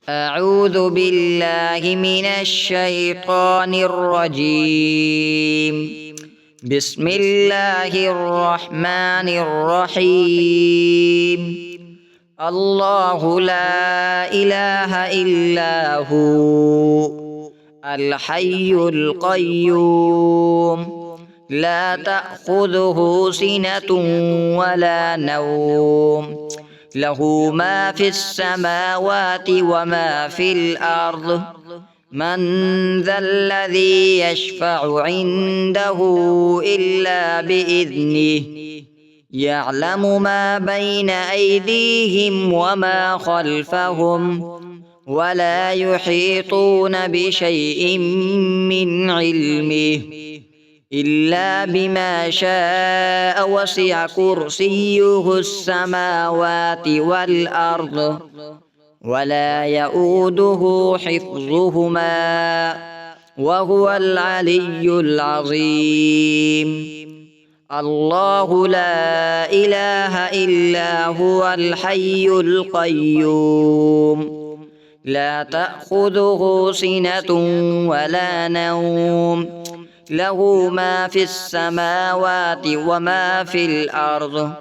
أعوذ بالله من الشيطان الرجيم. بسم الله الرحمن الرحيم. الله لا إله إلا هو الحي القيوم لا تأخذه سنة ولا نوم له ما في السماوات وما في الأرض من ذا الذي يشفع عنده إلا بإذنه يعلم ما بين أيديهم وما خلفهم ولا يحيطون بشيء من علمه إلا بما شاء وسع كرسيه السماوات والأرض ولا يؤوده حفظهما وهو العلي العظيم. الله لا إله إلا هو الحي القيوم لا تأخذه سنة ولا نوم له ما في السماوات وما في الأرض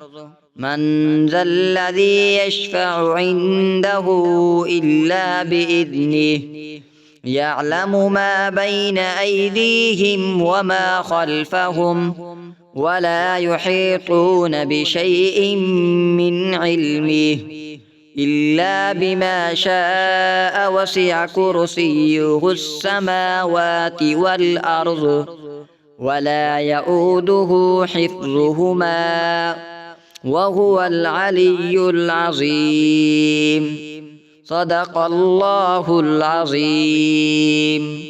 من ذا الذي يشفع عنده إلا بإذنه يعلم ما بين أيديهم وما خلفهم ولا يحيطون بشيء من علمه إلا بما شاء وسع كرسيه السماوات والأرض ولا يؤوده حفظهما وهو العلي العظيم. صدق الله العظيم.